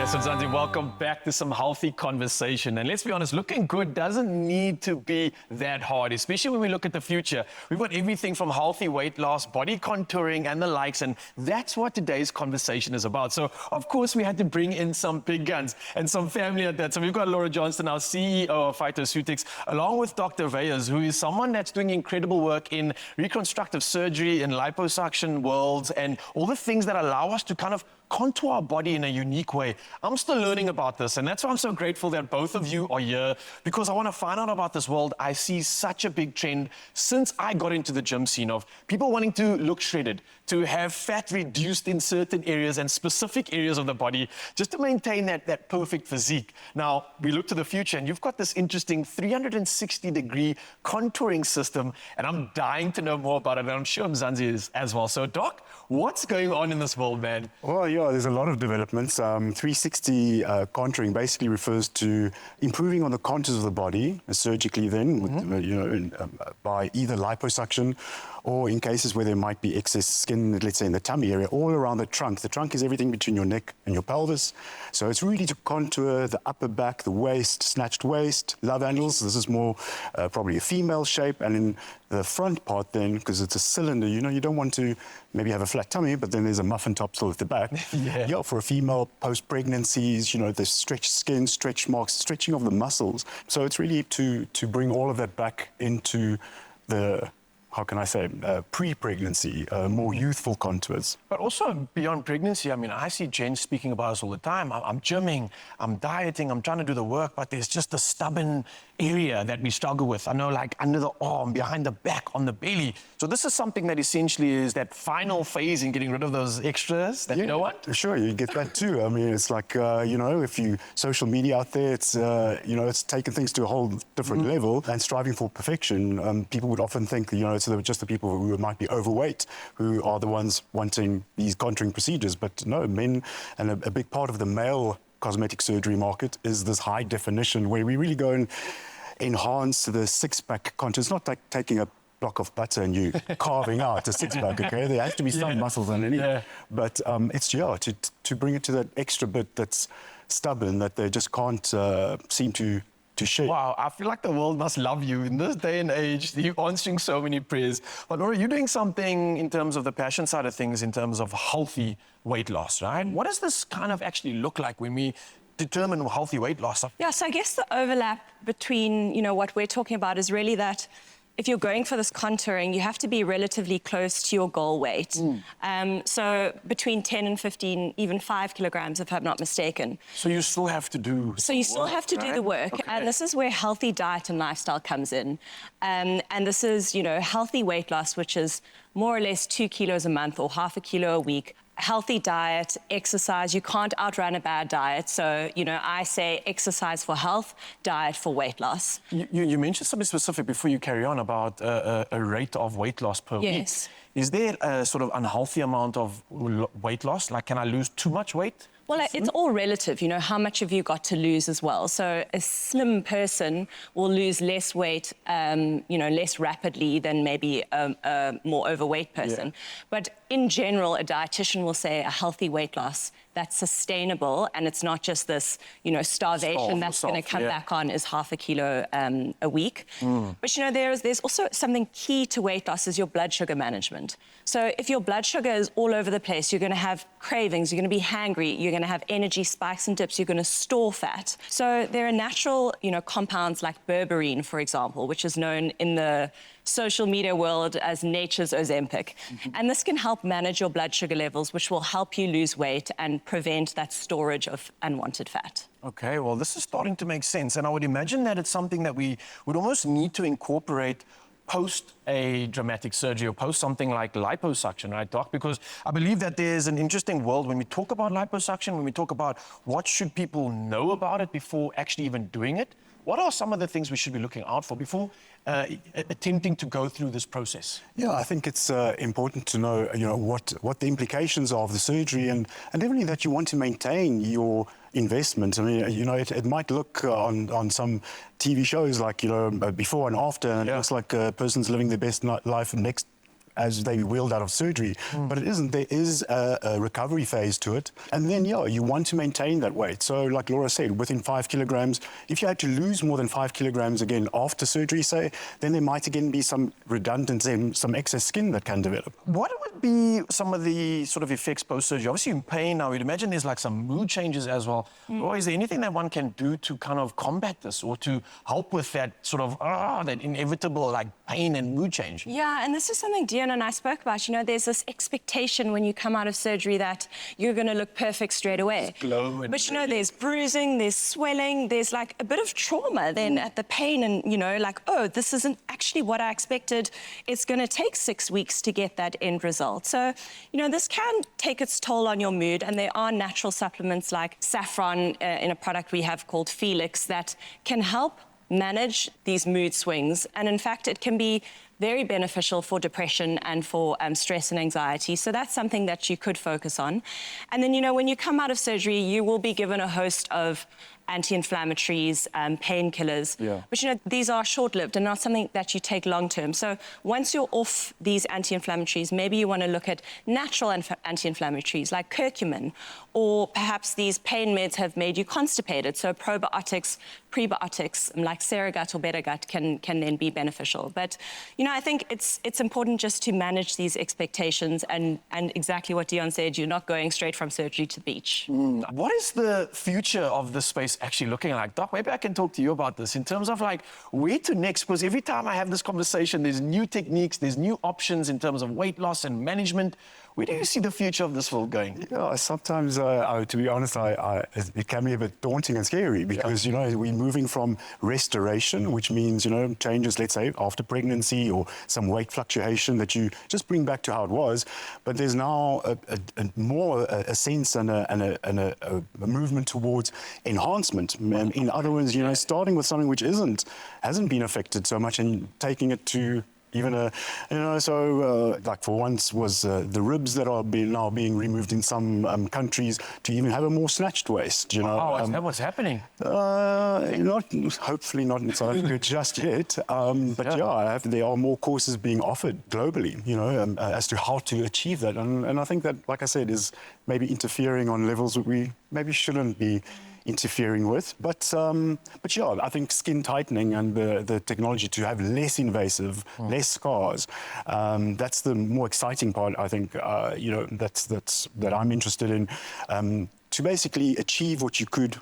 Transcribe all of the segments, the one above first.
Yes, Mzansi, welcome back to some healthy conversation. And let's be honest, looking good doesn't need to be that hard, especially when we look at the future. We've got everything from healthy weight loss, body contouring, and the likes, and that's what today's conversation is about. So, of course, we had to bring in some big guns and some family at that. So we've got Laura Johnston, our CEO of PHYTOCEUTICS, along with Dr. Weyers, who is someone that's doing incredible work in reconstructive surgery, in liposuction worlds, and all the things that allow us to kind of contour our body in a unique way. I'm still learning about this, and that's why I'm so grateful that both of you are here, because I want to find out about this world. I see such a big trend since I got into the gym scene of people wanting to look shredded, to have fat reduced in certain areas and specific areas of the body, just to maintain that perfect physique. Now, we look to the future, and you've got this interesting 360-degree contouring system, and I'm dying to know more about it, and I'm sure Mzansi is as well. So, Doc, what's going on in this world, man? Well, yeah, there's a lot of developments. 360 contouring basically refers to improving on the contours of the body surgically then, by either liposuction or in cases where there might be excess skin, let's say in the tummy area, all around the trunk. The trunk is everything between your neck and your pelvis. So it's really to contour the upper back, the waist, snatched waist, love handles. This is more probably a female shape. And in the front part then, because it's a cylinder, you don't want to maybe have a flat tummy, but then there's a muffin top still at the back. Yeah, for a female post-pregnancies, the stretched skin, stretch marks, stretching of the muscles. So it's really to bring all of that back into the, how can I say, pre-pregnancy, more youthful contours. But also beyond pregnancy, I mean, I see Jen speaking about us all the time. I'm gymming, I'm dieting, I'm trying to do the work, but there's just a stubborn area that we struggle with. I know, like under the arm, behind the back, on the belly. So this is something that essentially is that final phase in getting rid of those extras that you don't want? Sure, you get that too. I mean, it's like, if you social media out there, it's, it's taken things to a whole different level and striving for perfection. People would often think, it's just the people who might be overweight who are the ones wanting these contouring procedures. But no, men, and a big part of the male cosmetic surgery market is this high definition where we really go and enhance the six-pack contour. It's not like taking a block of butter and you carving out a six-pack, okay? There has to be some muscles underneath. Yeah. But it's, to bring it to that extra bit that's stubborn, that they just can't seem to share. Wow, I feel like the world must love you in this day and age. You're answering so many prayers. But Laura, you're doing something in terms of the passion side of things, in terms of healthy weight loss, right? What does this kind of actually look like when we determine healthy weight loss? Yeah, so I guess the overlap between, what we're talking about is really that if you're going for this contouring, you have to be relatively close to your goal weight. So between 10 and 15, even 5 kilograms, if I'm not mistaken. So you still have to do So you still have to do the work. Okay. And this is where healthy diet and lifestyle comes in. And this is, healthy weight loss, which is more or less 2 kilos a month or half a kilo a week. Healthy diet, exercise. You can't outrun a bad diet. So, I say exercise for health, diet for weight loss. You mentioned something specific before you carry on about a rate of weight loss per week. Is there a sort of unhealthy amount of weight loss? Like, can I lose too much weight? Well, it's all relative, how much have you got to lose as well. So a slim person will lose less weight, less rapidly than maybe a more overweight person. Yeah. But in general, a dietitian will say a healthy weight loss that's sustainable, and it's not just this, starvation that's going to come back on is half a kilo a week. But, there's also something key to weight loss is your blood sugar management. So if your blood sugar is all over the place, you're going to have cravings, you're going to be hangry, you're going to have energy spikes and dips, you're going to store fat. So there are natural, compounds like berberine, for example, which is known in the social media world as nature's Ozempic. And this can help manage your blood sugar levels, which will help you lose weight and prevent that storage of unwanted fat. Okay, well, this is starting to make sense. And I would imagine that it's something that we would almost need to incorporate post a dramatic surgery or post something like liposuction, right, Doc? Because I believe that there's an interesting world when we talk about liposuction, when we talk about what should people know about it before actually even doing it. What are some of the things we should be looking out for before attempting to go through this process? Yeah, I think it's important to know, what the implications are of the surgery and definitely that you want to maintain your investment. I mean, it might look on some TV shows like, before and after, and it looks like a person's living their best life next as they wheeled out of surgery. But it isn't. There is a recovery phase to it. And then, yeah, you want to maintain that weight. So like Laura said, within 5 kilograms, if you had to lose more than 5 kilograms again after surgery, say, then there might again be some redundancy, some excess skin that can develop. What would be some of the sort of effects post-surgery? Obviously, in pain now, you'd imagine there's like some mood changes as well. Or is there anything that one can do to kind of combat this or to help with that sort of, that inevitable like pain and mood change? Yeah, and this is something Deon and I spoke about. You know, there's this expectation when you come out of surgery that you're going to look perfect straight away. Glow and but, you know, there's bruising, there's swelling, there's like a bit of trauma then at the pain and, you know, like, oh, this isn't actually what I expected. It's going to take 6 weeks to get that end result. So, you know, this can take its toll on your mood, and there are natural supplements like saffron in a product we have called Felix that can help manage these mood swings. And in fact, it can be very beneficial for depression and for stress and anxiety. So that's something that you could focus on. And then, you know, when you come out of surgery, you will be given a host of anti-inflammatories, painkillers. Yeah. But, you know, these are short-lived and not something that you take long-term. So once you're off these anti-inflammatories, maybe you want to look at natural anti-inflammatories like curcumin, or perhaps these pain meds have made you constipated. So probiotics, prebiotics like Ceregut or Betagut can then be beneficial. But, you know, I think it's important just to manage these expectations and exactly what Deon said, you're not going straight from surgery to the beach. What is the future of this space actually looking like? Doc, maybe I can talk to you about this in terms of like where to next, because every time I have this conversation, there's new techniques, there's new options in terms of weight loss and management. Where do you see the future of this field going? Yeah, sometimes, to be honest, it can be a bit daunting and scary because, you know, we're moving from restoration, which means, you know, changes, let's say, after pregnancy or some weight fluctuation that you just bring back to how it was. But there's now a sense and a movement towards enhancement. In other words, you know, starting with something which hasn't been affected so much and taking it to even like for once was the ribs that are now being removed in some countries to even have a more snatched waist. You know, is that what's happening? Hopefully not in South Africa just yet. But yeah, there are more courses being offered globally. You know, as to how to achieve that, and I think that, like I said, is maybe interfering on levels that we maybe shouldn't be interfering with, but yeah, I think skin tightening and the technology to have less invasive, less scars, that's the more exciting part. I think you know, that I'm interested in, to basically achieve what you could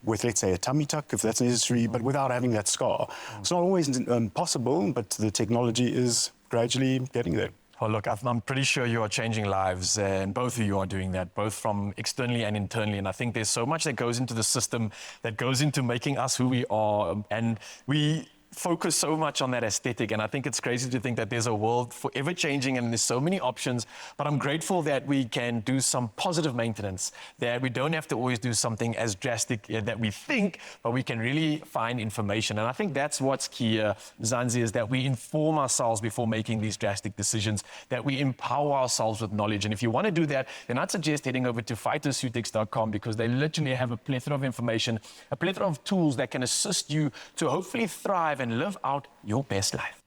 with, let's say, a tummy tuck, if that's necessary, but without having that scar. It's not always possible, but the technology is gradually getting there. Well, look, I'm pretty sure you are changing lives, and both of you are doing that, both from externally and internally. And I think there's so much that goes into the system, that goes into making us who we are. And we focus so much on that aesthetic, and I think it's crazy to think that there's a world forever changing and there's so many options. But I'm grateful that we can do some positive maintenance, that we don't have to always do something as drastic that we think, but we can really find information. And I think that's what's key, Zanzi, is that we inform ourselves before making these drastic decisions, that we empower ourselves with knowledge. And if you want to do that, then I'd suggest heading over to PHYTOCEUTICS.com, because they literally have a plethora of information, a plethora of tools that can assist you to hopefully thrive and live out your best life.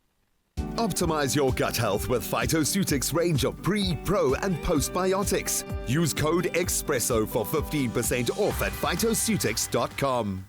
Optimize your gut health with PHYTOCEUTICS range of pre, pro and postbiotics. Use code EXPRESSO for 15% off at PHYTOCEUTICS.com.